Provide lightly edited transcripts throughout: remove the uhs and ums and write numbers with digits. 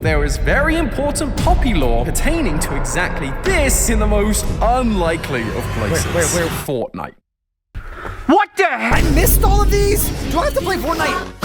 There is very important Poppy lore pertaining to exactly this in the most unlikely of places. Where? Fortnite. What the heck? I missed all of these? Do I have to play Fortnite?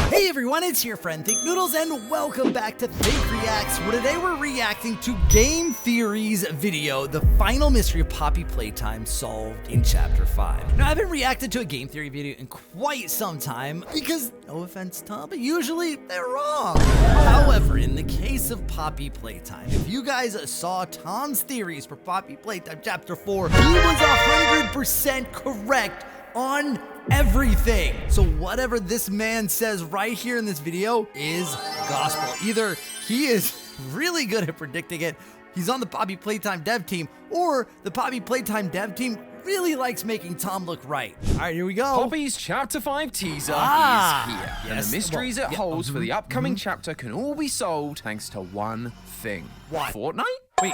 Hey everyone, it's your friend Thinknoodles, and welcome back to Think Reacts, where today we're reacting to Game Theory's video, The Final Mystery of Poppy Playtime Solved in Chapter 5. Now, I haven't reacted to a Game Theory video in quite some time, because, no offense, Tom, but usually they're wrong. However, in the case of Poppy Playtime, if you guys saw Tom's theories for Poppy Playtime Chapter 4, he was 100% correct on everything. So whatever this man says right here in this video is gospel. Either he is really good at predicting it, he's on the Poppy Playtime dev team, or the Poppy Playtime dev team really likes making Tom look right. All right, here we go. Poppy's Chapter 5 teaser is here. Yes. And the mysteries it holds for the upcoming chapter can all be solved thanks to one thing. What? Fortnite? Wait.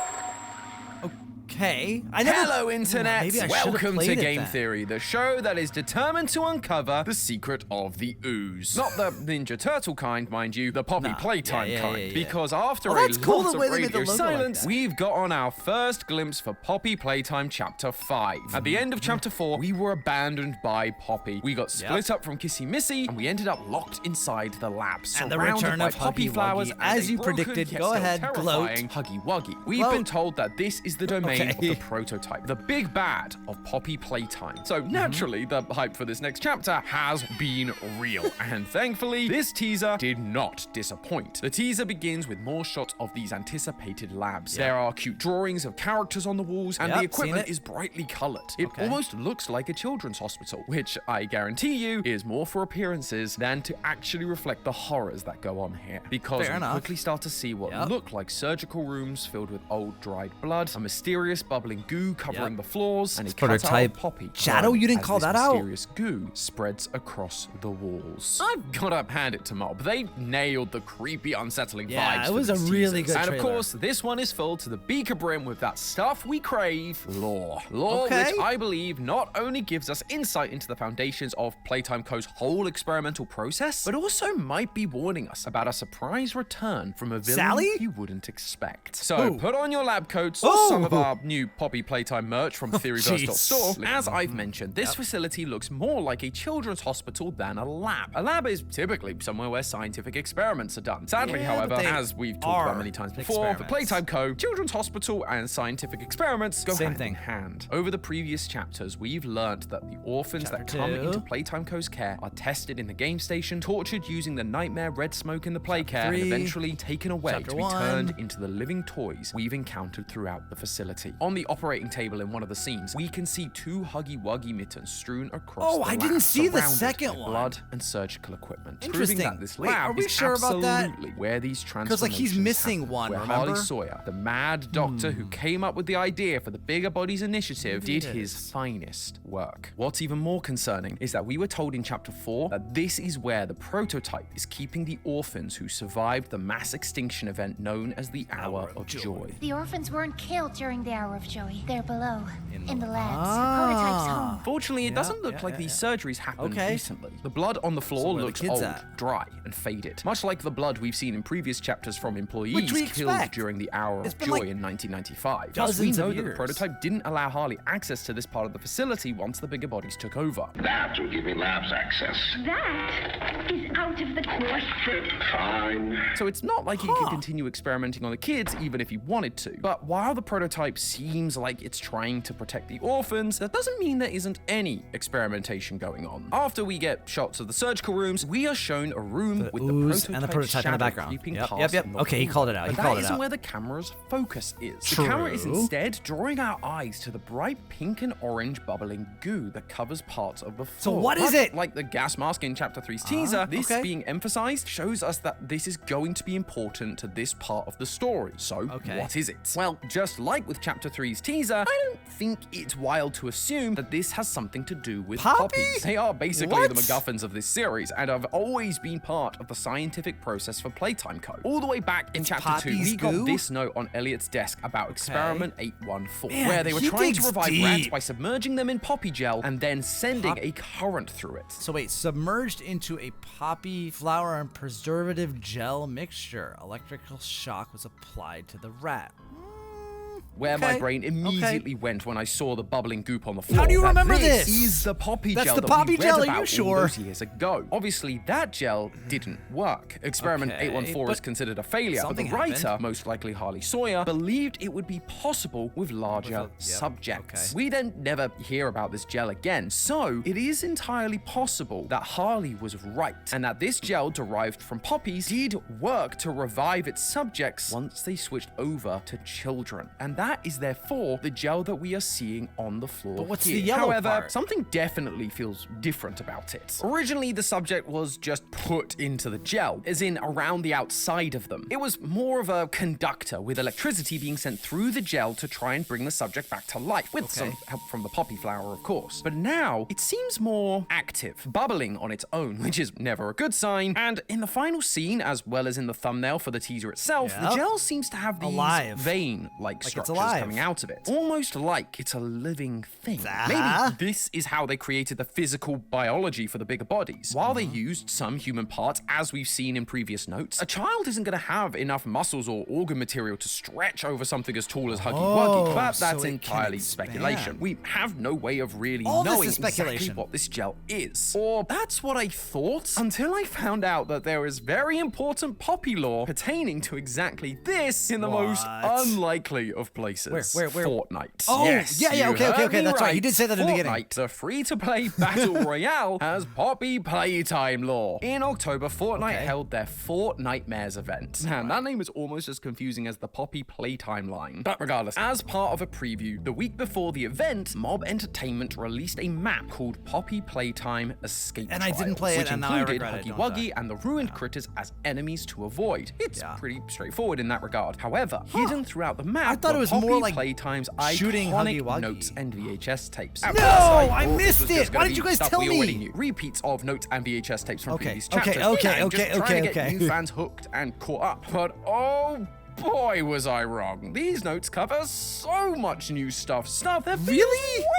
Okay. Hello, Internet! Maybe I should've Welcome to played it Game then. Theory, the show that is determined to uncover the secret of the ooze. Not the Ninja Turtle kind, mind you, the Poppy Playtime kind. Because after that's a cool lot the of way they made the radio logo like silence, that. we've got on our first glimpse for Poppy Playtime Chapter 5. At the end of Chapter 4, we were abandoned by Poppy. We got split up from Kissy Missy, and we ended up locked inside the lab, And the surrounded return by of poppy Huggy flowers Wuggy, and as a you broken, predicted. yet Go still ahead, terrifying gloat. Huggy Wuggy. We've been told that this is the domain of the prototype, the big bad of Poppy Playtime. So naturally, the hype for this next chapter has been real. And thankfully, this teaser did not disappoint. The teaser begins with more shots of these anticipated labs. There are cute drawings of characters on the walls, and the equipment is brightly colored. It almost looks like a children's hospital, which I guarantee you is more for appearances than to actually reflect the horrors that go on here. Because we quickly start to see what look like surgical rooms filled with old dried blood, a mysterious bubbling goo covering the floors, and a Prototype Poppy. Shadow, you didn't call that out? Mysterious goo spreads across the walls. I've gotta hand it to Mob. They nailed the creepy, unsettling vibes. Yeah, it for was a these really teasers. good And of trailer. course, this one is filled to the beaker brim with that stuff we crave, lore. Lore which I believe not only gives us insight into the foundations of Playtime Co's whole experimental process, but also might be warning us about a surprise return from a villain Sally? you wouldn't expect. So put on your lab coats or some of our new Poppy Playtime merch from Theoryverse.store. As I've mentioned, this facility looks more like a children's hospital than a lab. A lab is typically somewhere where scientific experiments are done. Sadly, however, as we've talked about many times before, for Playtime Co, children's hospital and scientific experiments go hand in hand. Over the previous chapters, we've learned that the orphans that come into Playtime Co's care are tested in the game station, tortured using the nightmare red smoke in the play care, and eventually taken away to be turned into the living toys we've encountered throughout the facility. On the operating table in one of the scenes, we can see two Huggy Wuggy mittens strewn across the lab, I didn't see the surrounded second by one. blood and surgical equipment. Interesting. Proving that this Wait, lab are we is sure about that? absolutely where these transformations like, he's missing happen, one, where remember? Harley Sawyer, the mad doctor who came up with the idea for the Bigger Bodies initiative, did his finest work. What's even more concerning is that we were told in Chapter 4 that this is where the prototype is keeping the orphans who survived the mass extinction event known as the Hour of Joy. The orphans weren't killed during the Hour of Joy. They're below, in the labs. The prototype's home. Fortunately, it doesn't look like these surgeries happened recently. The blood on the floor looks old, dry, and faded. Much like the blood we've seen in previous chapters from employees killed during the Hour of Joy in 1995. Plus, we know that the prototype didn't allow Harley access to this part of the facility once the Bigger Bodies took over. That will give me labs access. That is out of the question. Fine. So it's not like he could continue experimenting on the kids even if he wanted to. But while the prototype seems like it's trying to protect the orphans, that doesn't mean there isn't any experimentation going on. After we get shots of the surgical rooms, we are shown a room with the prototype in the background. Okay, he called it out. But that isn't where the camera's focus is. The camera is instead drawing our eyes to the bright pink and orange bubbling goo that covers parts of the floor. So what is it? Like the gas mask in Chapter 3's teaser, this being emphasized shows us that this is going to be important to this part of the story. So what is it? Well, just like with Chapter Chapter 3's teaser, I don't think it's wild to assume that this has something to do with Poppy? poppies. They are basically What? the MacGuffins of this series and have always been part of the scientific process for Playtime Co. All the way back in Chapter 2, Poppy's we got goo? this note on Elliot's desk about Experiment 814, Man, where they were he trying to digs revive deep. rats by submerging them in poppy gel and then sending a current through it. So wait, submerged into a poppy flower and preservative gel mixture. Electrical shock was applied to the rat. Where my Okay, brain okay. immediately went when I saw the bubbling goop on the floor. How do you That remember this? this? Is the poppy That's gel the that poppy we read gel, are you about all sure? those years ago. Obviously, that gel didn't work. Experiment Okay, 814 but is considered a failure, but the something writer, happened. most likely Harley Sawyer, believed it would be possible with larger subjects. okay. We then never hear about this gel again, so it is entirely possible that Harley was right, and that this gel derived from poppies did work to revive its subjects once they switched over to children. And that is therefore the gel that we are seeing on the floor. But what's here. the yellow However, part? something definitely feels different about it. Originally, the subject was just put into the gel, as in around the outside of them. It was more of a conductor with electricity being sent through the gel to try and bring the subject back to life, with some help from the poppy flower, of course. But now, it seems more active, bubbling on its own, which is never a good sign. And in the final scene, as well as in the thumbnail for the teaser itself, the Yep. gel seems to have these Alive. vein-like it's structures alive. coming out of it. Almost like it's a living thing. Maybe this is how they created the physical biology for the bigger bodies. While they used some human parts, as we've seen in previous notes, a child isn't going to have enough muscles or organ material to stretch over something as tall as Huggy Wuggy, but so that's it can entirely expand. speculation. We have no way of really All this knowing is speculation. exactly what this gel is. Or that's what I thought, until I found out that there is very important poppy lore pertaining to exactly this in the most What? unlikely of places. Where? Fortnite. Oh, yes, yeah, you okay, heard me that's right. You did say that in the beginning. Fortnite, the free-to-play battle royale, has Poppy Playtime lore. In October, Fortnite held their Fortnightmares event. And that name is almost as confusing as the Poppy Playtime line. But regardless, as part of a preview, the week before the event, Mob Entertainment released a map called Poppy Playtime Escape And I didn't Trials, play it, which and now I included regret it, Huggy don't I? Wuggy and the ruined critters as enemies to avoid. It's Yeah. pretty straightforward in that regard. However, hidden throughout the map I thought it were was Poppy more like Playtime's shooting iconic Huggy Wuggy. notes and VHS tapes. No, At first, I thought missed this was just it. gonna Why didn't you be guys stuff tell we already me? knew. Repeats of notes and VHS tapes from Okay, previous okay, chapters. okay, and just okay, trying to okay. get new fans hooked and caught up. But oh boy, was I wrong. These notes cover so much new stuff. Stuff that feels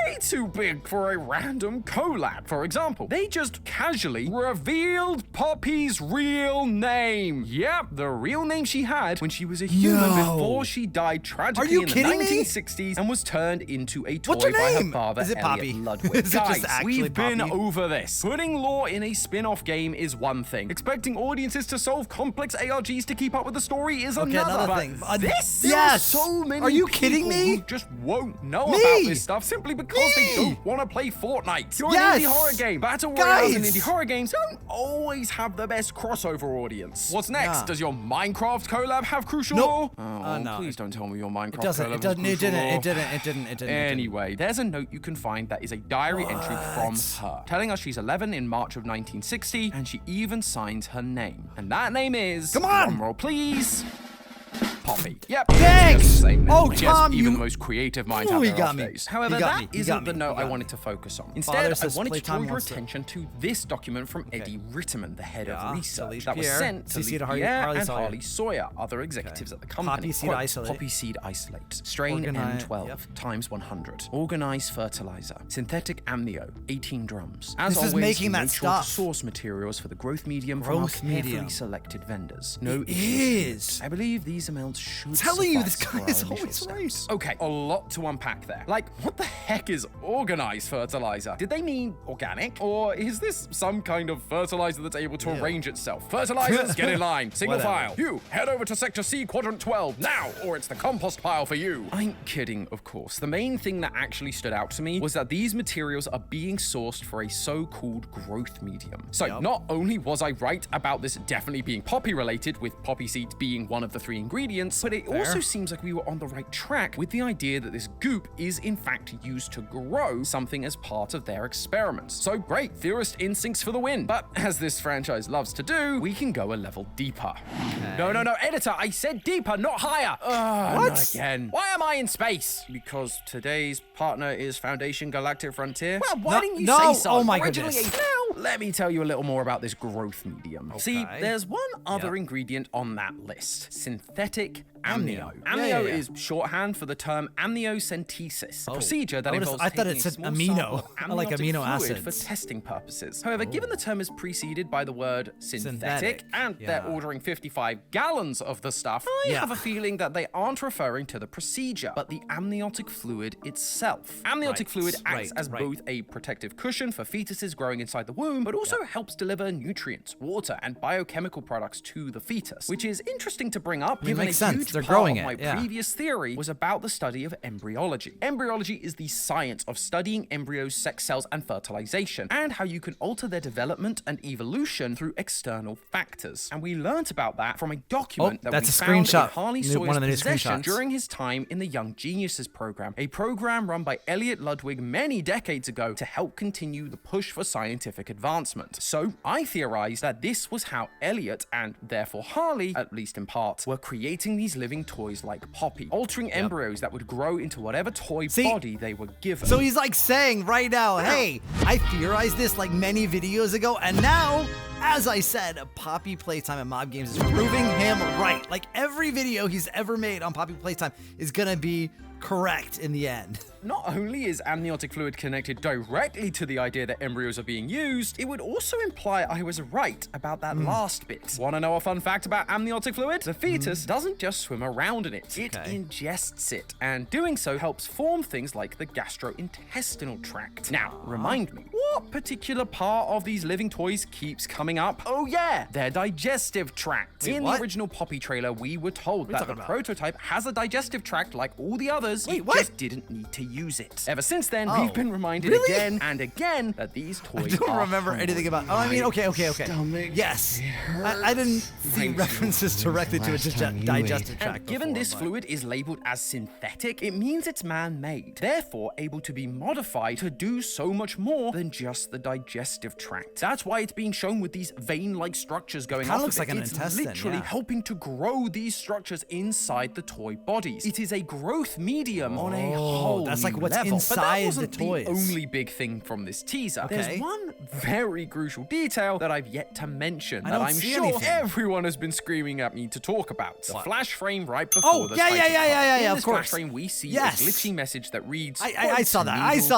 way too big for a random collab. For example, they just casually revealed Poppy's real name. Yep, the real name she had when she was a human No. before she died tragically you in the kidding me? 1960s and was turned into a toy What's her by her name? father, Is it Poppy? Elliot Ludwig. Is it just Guys, actually we've been Poppy? over this. Putting lore in a spin-off game is one thing. Expecting audiences to solve complex ARGs to keep up with the story is another. another But thing. This? There Yes. are so many Are you kidding people me? who just won't know Me. about this stuff simply because they Me. don't want to play Fortnite. You're Yes. an indie horror game. Battle royales and Guys. indie horror games don't always have the best crossover audience. What's next? Nah. Does your Minecraft collab have crucial Nope. lore? Oh, No. please don't tell me your Minecraft It doesn't. collab It has doesn't. It crucial didn't. lore. It didn't. It didn't. It didn't. Anyway, there's a note you can find that is a diary entry from her, telling us she's 11 in March of 1960, and she even signs her name. And that name is... Come on! Drum roll, please. Poppy. Yep. Thanks! it's the same name. Oh, Yes, Tom, even you- the most creative minds Ooh, have he their got off me. days. However, He got that me. He isn't got the me. note He I got wanted to focus on. Father Instead, I says wanted to Playtime draw your wants to- attention to this document from Eddie Ritterman, the head of research, Delete that was Pierre, sent to CC Lee to Harley- Pierre Harley and Sawyer. Harley Sawyer, other executives at the company. Poppy seed Quote, isolate. Poppy seed isolate. Strain Organi- N12 yep. times 100. Organized fertilizer. Synthetic amnio. 18 drums. As This is always, making that make sure to stuff. source materials for the growth medium from our Growth medium. carefully selected vendors. No It issues. is. I believe these amounts should Telling you, this suffice guy for our is initial always steps. right. Okay, a lot to unpack there. Like, what the heck is organized fertilizer? Did they mean organic? Or is this some kind of fertilizer that's able to arrange itself? Fertilizers, get in line. Single Whatever. file. You, head over to Sector C, Quadrant 12, now, or it's the compost pile for you. I'm kidding, of course. The main thing that actually stood out to me was that these materials are being sourced for a so-called growth medium. So not only was I right about this definitely being poppy related, with poppy seeds being one of the 3 ingredients, ingredients, but it also seems like we were on the right track with the idea that this goop is in fact used to grow something as part of their experiments. So great, theorist instincts for the win. But as this franchise loves to do, we can go a level deeper. No, editor, I said deeper, not higher. What? Not again. Why am I in space? Because today's partner is Foundation Galactic Frontier. Well, why didn't you say so? Oh my Originally goodness. Now, let me tell you a little more about this growth medium. See, there's one other ingredient on that list. Synthetic amnio. Amnio is shorthand for the term amniocentesis, a procedure that involves I thought it taking a said small amino, sample of like amniotic amino fluid acids. for testing purposes. However, given the term is preceded by the word synthetic, and they're ordering 55 gallons of the stuff, I have a feeling that they aren't referring to the procedure, but the amniotic fluid itself. Amniotic fluid acts as both a protective cushion for fetuses growing inside the womb, but also helps deliver nutrients, water, and biochemical products to the fetus, which is interesting to bring up, given makes a sense. huge They're part growing of my it, previous theory was about the study of embryology. Embryology is the science of studying embryos, sex cells, and fertilization, and how you can alter their development and evolution through external factors. And we learnt about that from a document that we found in Harley Sawyer's possession during his time in the Young Geniuses program, a program run by Elliot Ludwig many decades ago to help continue the push for scientific advancement. So I theorized that this was how Elliot, and therefore Harley, at least in part, were creating these living toys like Poppy, altering embryos that would grow into whatever toy body they were given. So he's like saying right now, hey, I theorized this like many videos ago, and now, as I said, Poppy Playtime and Mob Games is proving him right. Like every video he's ever made on Poppy Playtime is gonna be correct in the end. Not only is amniotic fluid connected directly to the idea that embryos are being used, it would also imply I was right about that last bit. Want to know a fun fact about amniotic fluid? The fetus doesn't just swim around in it, it ingests it, and doing so helps form things like the gastrointestinal tract. Now, remind me, what particular part of these living toys keeps coming up? Oh yeah, their digestive tract. In the original Poppy trailer, we were told that the prototype has a digestive tract like all the others, just didn't need to use it. Ever since then, we've been reminded again and again that these toys I don't remember anything about. Oh, I mean, okay. Yes, I didn't see references directly to a digestive tract. And given this fluid is labeled as synthetic, it means it's man-made, therefore able to be modified to do so much more than just the digestive tract. That's why it's being shown with these vein-like structures going off. Looks like an it's intestine, literally helping to grow these structures inside the toy bodies. It is a growth medium on a whole that's like what's level. inside but that wasn't the toys. The only big thing from this teaser. There's one very crucial detail that I've yet to mention that I'm sure everyone has been screaming at me to talk about. The flash frame right before the title card. In this flash frame, we see a glitchy message that reads, I saw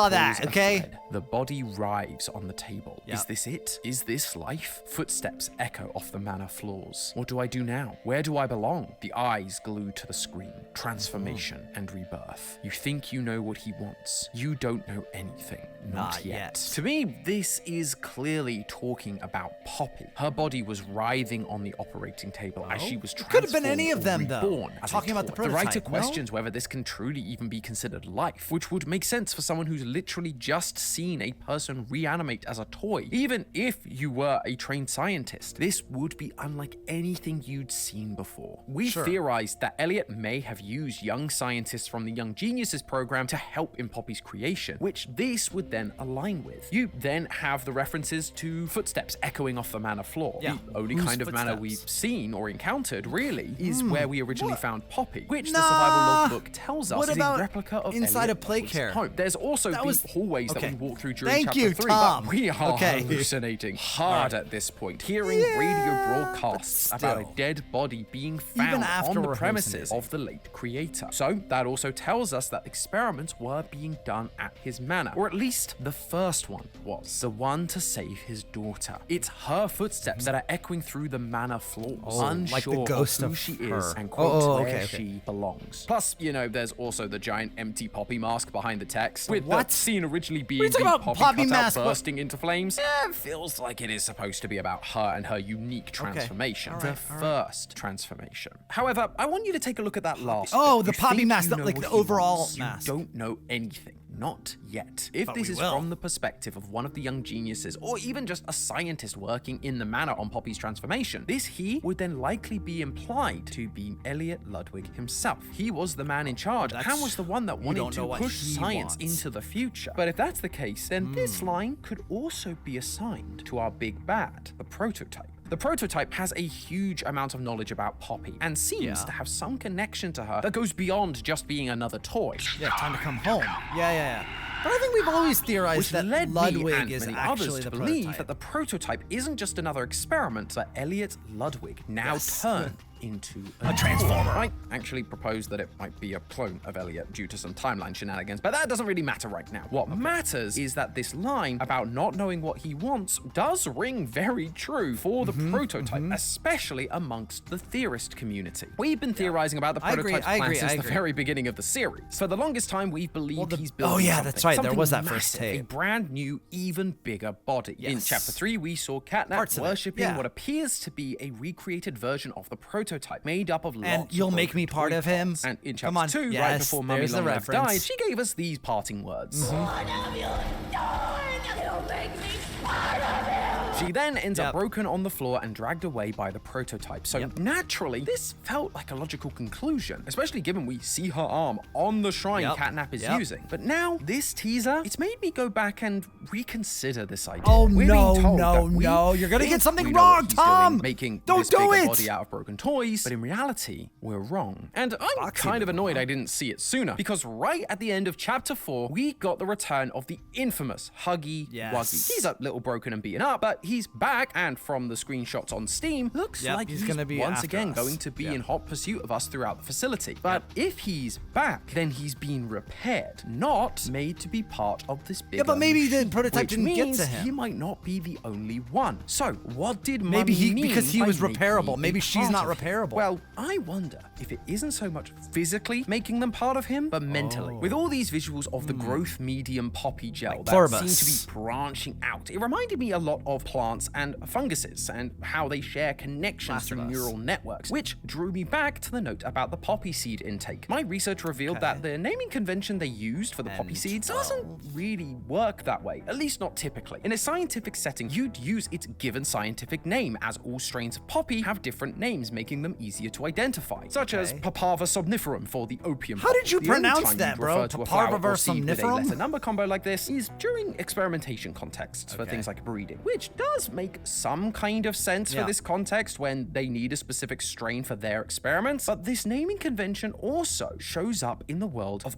that, okay? The body writhes on the table. Is this it? Is this life? Footsteps echo off the manor floors. What do I do now? Where do I belong? The eyes glued to the screen. Transformation and rebirth. You think you know what he wants. You don't know anything. Not yet. To me, this is clearly talking about Poppy. Her body was writhing on the operating table as she was transformed. Could have been any of them, though. Talking about the prototype. The writer questions whether this can truly even be considered life, which would make sense for someone who's literally just seen a person reanimate as a toy. Even if you were a trained scientist, this would be unlike anything you'd seen before. We theorized that Elliot may have used young scientists from the Young Geniuses program to help in Poppy's creation, which this would then align with. You then have the references to footsteps echoing off the manor floor. The only kind of manor we've seen or encountered, really, is where we originally found Poppy, which the survival logbook tells us is a replica of inside Elliot a play care home. There's also the hallways that we walk through during Thank chapter you, 3, Tom. but we are hallucinating hard at this point, hearing radio broadcasts about a dead body being found on the premises of the late creator. So that also tells us that experiments were being done at his manor, or at least the first one was. The one to save his daughter. It's her footsteps that are echoing through the manor floors, unsure like the ghost of who of she her. is and quote where she belongs. Plus, you know, there's also the giant empty Poppy mask behind the text, with the scene originally being the Poppy cutout bursting into flames. It feels like it is supposed to be about her and her unique transformation. The first transformation. However, I want you to take a look at that last bit. The Poppy mask, like the overall mask. You don't know anything. not yet. If But this we is will. from the perspective of one of the young geniuses, or even just a scientist working in the manor on Poppy's transformation, this he would then likely be implied to be Elliot Ludwig himself. He was the man in charge and was the one that wanted don't know to what push he science wants. into the future. But if that's the case, then this line could also be assigned to our big bad, the prototype. The prototype has a huge amount of knowledge about Poppy and seems to have some connection to her that goes beyond just being another toy. Yeah, time to come home. Yeah. But I think we've always theorized Which that led me Ludwig and is many actually others the to believe prototype. that the prototype isn't just another experiment, but Elliot Ludwig now turned into a transformer. I actually proposed that it might be a clone of Elliot due to some timeline shenanigans, but that doesn't really matter right now. What matters is that this line about not knowing what he wants does ring very true for the prototype, especially amongst the theorist community. We've been theorizing about the I agree, prototype's I plan agree, since I the agree. very beginning of the series. For the longest time, we've believed he's building Oh, yeah, something, that's right. There something was that first massive, tape. a brand new, even bigger body. In Yes. Chapter 3, we saw Catnap Parts of it, worshipping yeah. what appears to be a recreated version of the prototype, made up of And lots you'll of make broken me part toy of him? parts. And in Come Chapter on. 2, right Yes, before Mummy there's the Longlegs reference. died, she gave us these parting words. What have you done? You make me part of you. She then ends up Yep. broken on the floor and dragged away by the prototype. So naturally, this felt like a logical conclusion, especially given we see her arm on the shrine Yep. Catnap is Yep. using. But now, this teaser, it's made me go back and reconsider this idea. Oh, We're no, being told no, that we no. You're gonna think get something we know what wrong, he's doing, Tom. making Don't this do bigger it. body out of broken toys, but in reality, we're wrong. And I'm Fuck kind you, of annoyed I didn't see it sooner, because right at the end of Chapter 4, we got the return of the infamous Huggy Yes. Wuggy. He's a little broken and beaten up, but he's back, and from the screenshots on Steam, looks Yep, like he's he's gonna be once after again us. going to be Yep. in hot pursuit of us throughout the facility. But if he's back, then he's been repaired, not made to be part of this bigger but maybe the machine, prototype which didn't get means to him. he might not be the only one. So what did Maybe Mummy he- mean because he by was making repairable. me Maybe a she's part not of him? repairable. Well, I wonder if it isn't so much physically making them part of him, but mentally. With all these visuals of the growth medium Poppy gel that Pluribus. seem to be branching out, it reminded me a lot of plants and funguses and how they share connections Last through of Us. neural networks, which drew me back to the note about the poppy seed intake. My research revealed that the naming convention they used for the poppy seeds doesn't really work that way, at least not typically. In a scientific setting, you'd use its given scientific name, as all strains of poppy have different names, making them easier to identify, such as Papaver somniferum for the opium How poppy. did you The only pronounce time that, you'd bro? refer to a flower or Papaver seed with a somniferum? letter number combo like this is during experimentation contexts for things like breeding, which does make some kind of sense for this context when they need a specific strain for their experiments. But this naming convention also shows up in the world of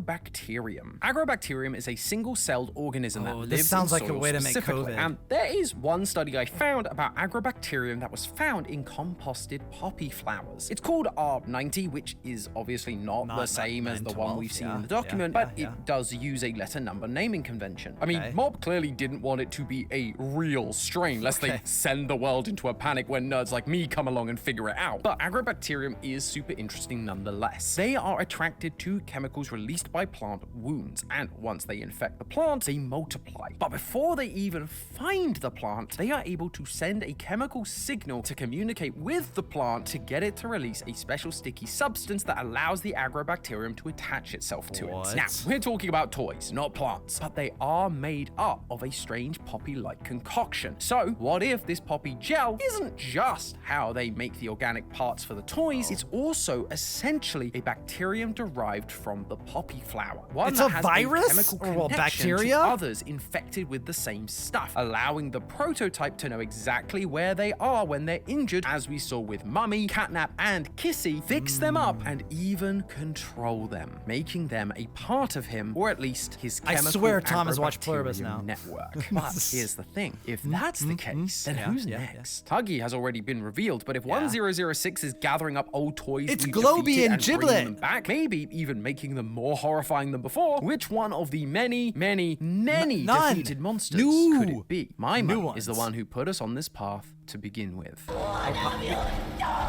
Agrobacterium. Agrobacterium is a single-celled organism that this lives sounds in like a soil way to make specifically. COVID. And there is one study I found about Agrobacterium that was found in composted poppy flowers. It's called R90, which is obviously not the same as the one 912, we've seen yeah, in the document, yeah, but yeah. it does use a letter number naming convention. I mean, Mob clearly didn't want it to be a real strain, lest they send the world into a panic when nerds like me come along and figure it out. But Agrobacterium is super interesting nonetheless. They are attracted to chemicals released by plant wounds, and once they infect the plant, they multiply. But before they even find the plant, they are able to send a chemical signal to communicate with the plant to get it to release a special sticky substance that allows the Agrobacterium to attach itself to it. Now, we're talking about toys, not plants, but they are made up of a strange poppy-like concoction. So, what if this poppy gel isn't just how they make the organic parts for the toys, it's also essentially a bacterium derived from the poppy flower. One It's that a has virus? chemical Or, well, connection bacteria? to others infected with the same stuff, allowing the prototype to know exactly where they are when they're injured, as we saw with Mummy, Catnap, and Kissy, fix them up, and even control them, making them a part of him, or at least his I chemical swear Tom has watched Pluribus agrobacterium now. network. But here's the thing, if that's the case, then who's next? Huggy has already been revealed, but if 1006 is gathering up old toys It's we've Globy defeated and bringing Giblet. them back, maybe even making them more horrifying than before, which one of the many None. defeated monsters New. could it be? My New mum is the ones. one who put us on this path to begin with.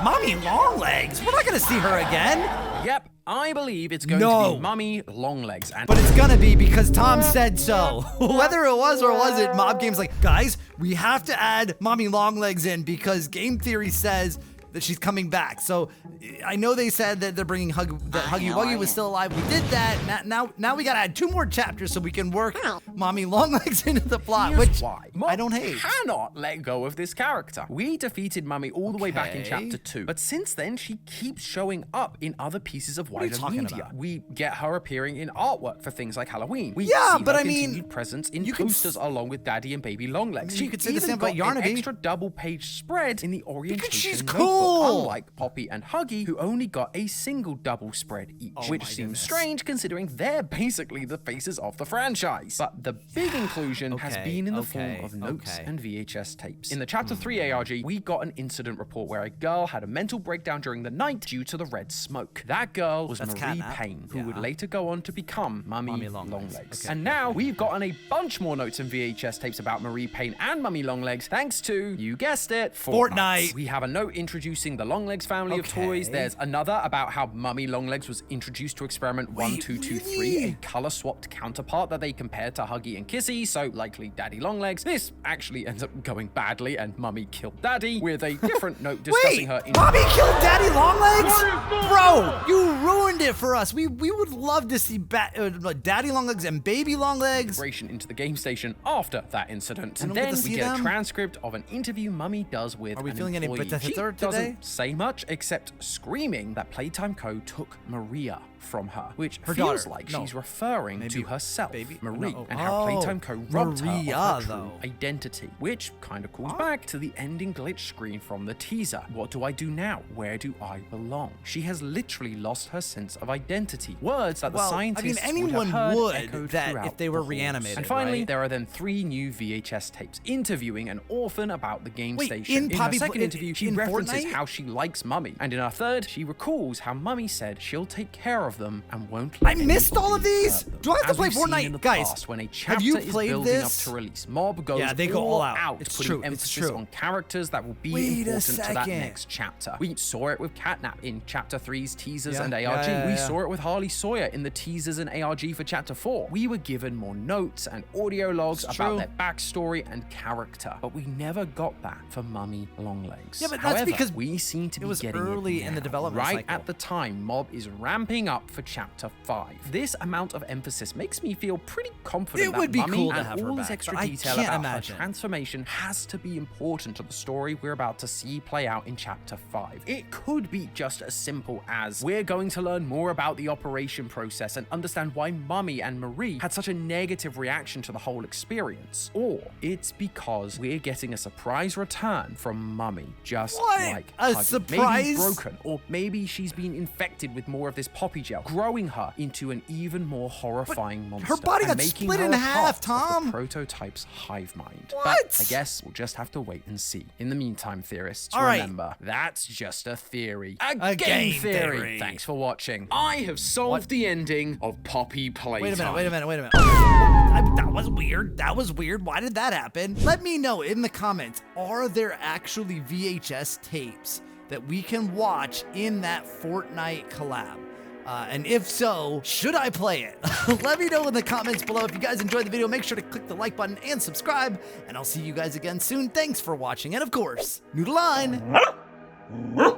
Mommy Longlegs. We're not gonna see her again. Yep, I believe it's going to No. be Mummy Longlegs. And But it's gonna be because Tom said so. Whether it was or wasn't, Mob Game's like, guys, we have to add Mommy Longlegs in because game theory says that she's coming back. So I know they said that they're bringing that Huggy Wuggy was still alive. We did that. Now we gotta add 2 more chapters so we can work Mommy Longlegs into the plot, which why I don't hate. Cannot let go of this character. We defeated Mummy all the way back in chapter 2, but since then she keeps showing up in other pieces of wider media. About? We get her appearing in artwork for things like Halloween. We yeah, see but her I mean, continued presence in posters along with Daddy and Baby Longlegs. You could say the even same about got an Yarnaby. extra double-page spread in the orientation she's notebook, cool. unlike Poppy and Huggy, who only got a single double spread each, which seems strange considering they're basically the faces of the franchise. But the big inclusion has been in the form of notes and VHS tapes. In the Chapter 3 ARG, we got an incident report where a girl had a mental breakdown during the night due to the red smoke. That girl was Marie Payne, who would later go on to become Mummy Longlegs. And now we've gotten a bunch more notes and VHS tapes about Marie Payne and Mummy Longlegs thanks to, you guessed it, Fortnite. We have a note introducing the Longlegs family of toys. There's another about how Mummy Longlegs was introduced to experiment 1223, a color-swapped counterpart that they compared to Huggy and Kissy, so likely Daddy Longlegs. This actually ends up going badly and Mummy killed Daddy, with a different note discussing her... Mommy killed Daddy Longlegs? Bro, you ruined it for us. We would love to see Daddy Longlegs and Baby Longlegs into the game station after that incident. And then we get a transcript of an interview Mummy does with an employee. She doesn't say much except screaming that Playtime Co took Maria from her, which feels like she's referring to herself, Marie, and how Playtime Co robbed her of her true identity, which kind of calls back to the ending glitch screen from the teaser. What do I do now? Where do I belong? She has literally lost her sense of identity. Words that the scientists anyone would have heard that if they were reanimated. And finally, there are then 3 new VHS tapes interviewing an orphan about the game station. In her second interview, she references how she likes Mummy, and in her third, she recalls how Mummy said she'll take care of them and won't let I missed all of these? Do I have to play Fortnite? Guys, when a chapter have you is played building this? up to release, Mob goes they go all out. It's putting true. emphasis on characters that will be important to that next chapter. We saw it with Catnap in Chapter 3's teasers and ARG. We saw it with Harley Sawyer in the teasers and ARG for Chapter 4. We were given more notes and audio logs about their backstory and character, but we never got that for Mummy Longlegs. Yeah, but that's because we seem to be getting early it in the development right cycle. at the time Mob is ramping up for Chapter 5. This amount of emphasis makes me feel pretty confident that Mummy and all this extra detail about her transformation has to be important to the story we're about to see play out in Chapter 5. It could be just as simple as we're going to learn more about the operation process and understand why Mummy and Marie had such a negative reaction to the whole experience. Or it's because we're getting a surprise return from Mummy, just like a Huggy. surprise? Maybe broken, or maybe she's been infected with more of this poppy gel, growing her into an even more horrifying monster. Her body got making split her in a half, part of Tom. the prototype's hive mind. What? But I guess we'll just have to wait and see. In the meantime, theorists, remember, that's just a theory. A game theory. Thanks for watching. I have solved the ending of Poppy Playtime. Wait a minute. That was weird. That was weird. Why did that happen? Let me know in the comments. Are there actually VHS tapes that we can watch in that Fortnite collab? And if so, should I play it? Let me know in the comments below. If you guys enjoyed the video, make sure to click the like button and subscribe. And I'll see you guys again soon. Thanks for watching. And of course, noodle on.